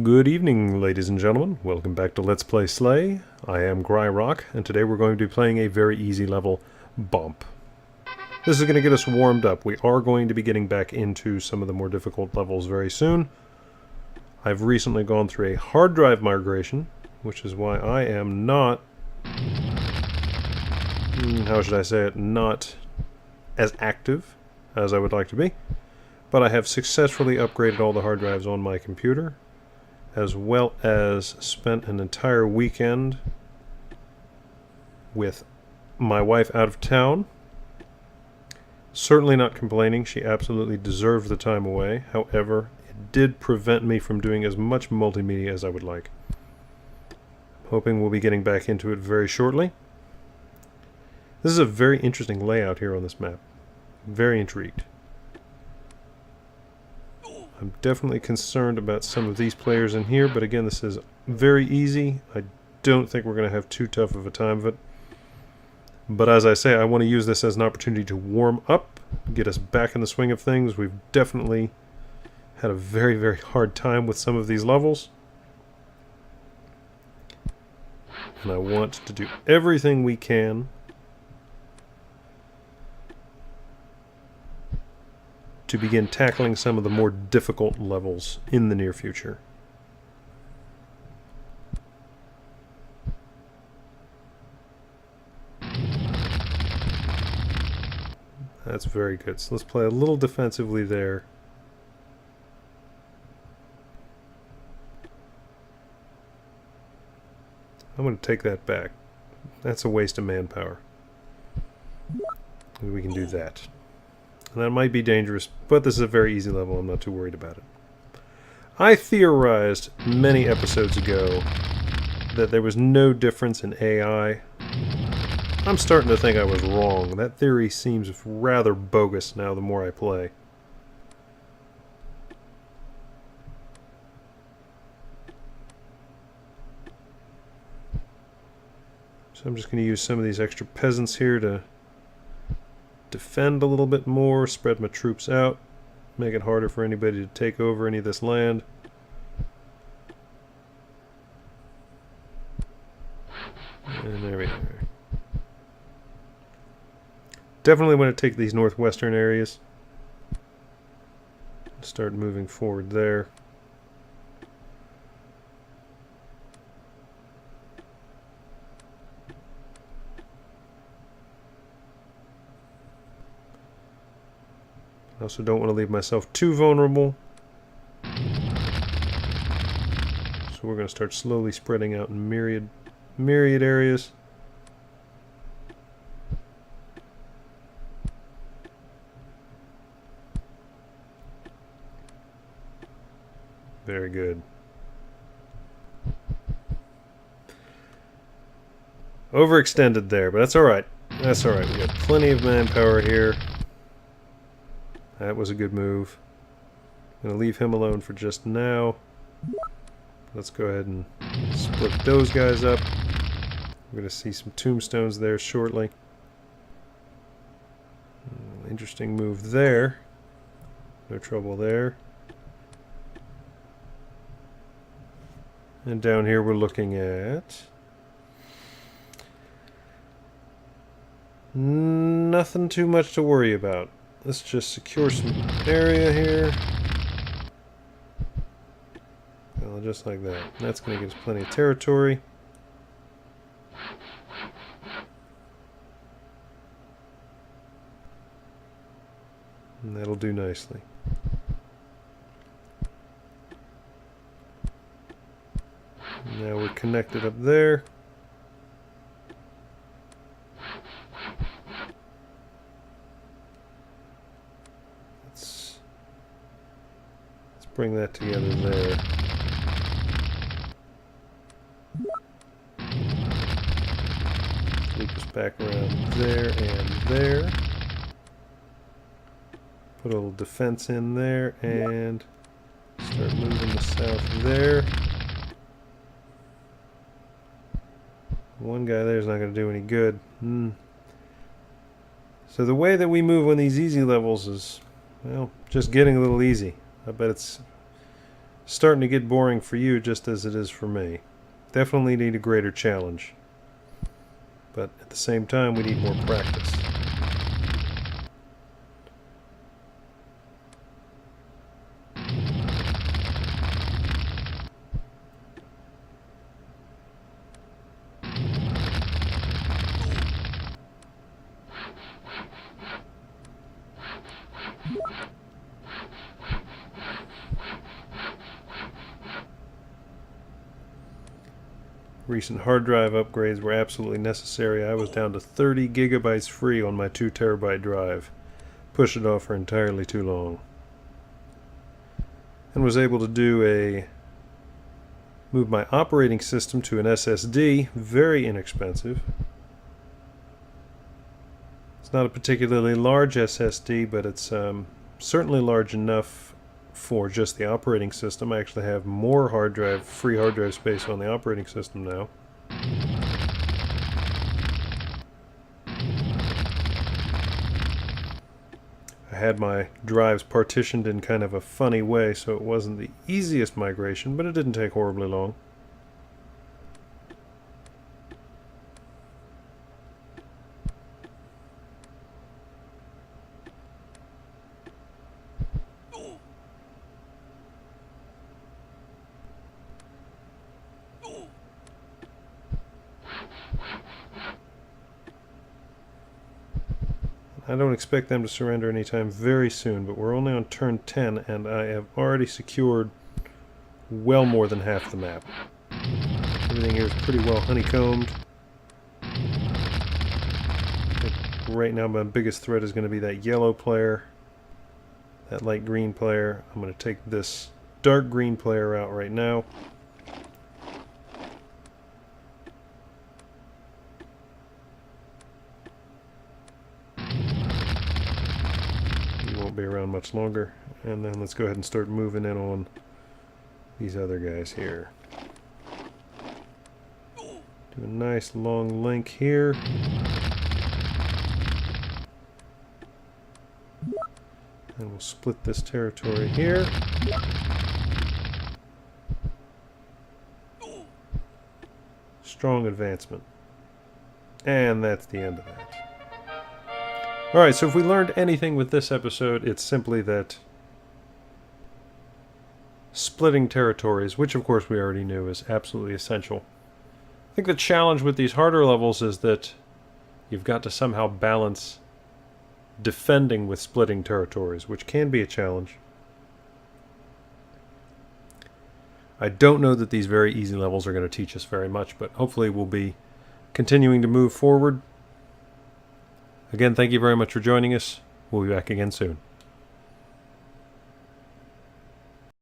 Good evening, ladies and gentlemen. Welcome back to Let's Play Slay. I am Gryrock, and today we're going to be playing a very easy level, Bomp. This is going to get us warmed up. We are going to be getting back into some of the more difficult levels very soon. I've recently gone through a hard drive migration, which is why I am not... how should I say it? Not as active as I would like to be. But I have successfully upgraded all the hard drives on my computer, as well as spent an entire weekend with my wife out of town. Certainly not complaining. She absolutely deserved the time away. However, it did prevent me from doing as much multimedia as I would like. Hoping we'll be getting back into it very shortly. This is a very interesting layout here on this map. Very intrigued. I'm definitely concerned about some of these players in here, but again, this is very easy. I don't think we're going to have too tough of a time of it. But as I say, I want to use this as an opportunity to warm up, get us back in the swing of things. We've definitely had a very, very hard time with some of these levels. And I want to do everything we can to begin tackling some of the more difficult levels in the near future. That's very good. So let's play a little defensively there. I'm going to take that back. That's a waste of manpower. We can do that. And that might be dangerous, but this is a very easy level. I'm not too worried about it. I theorized many episodes ago that there was no difference in AI. I'm starting to think I was wrong. That theory seems rather bogus now the more I play. So I'm just going to use some of these extra peasants here to defend a little bit more, spread my troops out, make it harder for anybody to take over any of this land. And there we go. Definitely want to take these northwestern areas. Start moving forward there. I also don't want to leave myself too vulnerable. So we're going to start slowly spreading out in myriad areas. Very good. Overextended there, but that's alright. That's alright. We got plenty of manpower here. That was a good move. I'm going to leave him alone for just now. Let's go ahead and split those guys up. We're going to see some tombstones there shortly. Interesting move there. No trouble there. And down here we're looking at nothing too much to worry about. Let's just secure some area here. Well, just like that. That's going to give us plenty of territory. And that'll do nicely. Now we're connected up there. Bring that together there. Loop us back around there and there. Put a little defense in there and start moving the south there. One guy there is not going to do any good. So the way that we move on these easy levels is, well, just getting a little easy. I bet it's starting to get boring for you just as it is for me. Definitely need a greater challenge. But at the same time, we need more practice. Recent hard drive upgrades were absolutely necessary. I was down to 30 gigabytes free on my 2 terabyte drive. Pushed it off for entirely too long. And was able to move my operating system to an SSD, very inexpensive. It's not a particularly large SSD, but it's certainly large enough for just the operating system. I actually have more free hard drive space on the operating system now. I had my drives partitioned in kind of a funny way, so it wasn't the easiest migration, but it didn't take horribly long. I don't expect them to surrender anytime very soon, but we're only on turn 10, and I have already secured well more than half the map. Everything here is pretty well honeycombed. I think right now my biggest threat is going to be that yellow player, that light green player. I'm going to take this dark green player out right now. Be around much longer, and then let's go ahead and start moving in on these other guys here. Do a nice long link here, and we'll split this territory here. Strong advancement, and that's the end of that. Alright, so if we learned anything with this episode, it's simply that splitting territories, which of course we already knew, is absolutely essential. I think the challenge with these harder levels is that you've got to somehow balance defending with splitting territories, which can be a challenge. I don't know that these very easy levels are going to teach us very much, but hopefully we'll be continuing to move forward. Again, thank you very much for joining us. We'll be back again soon.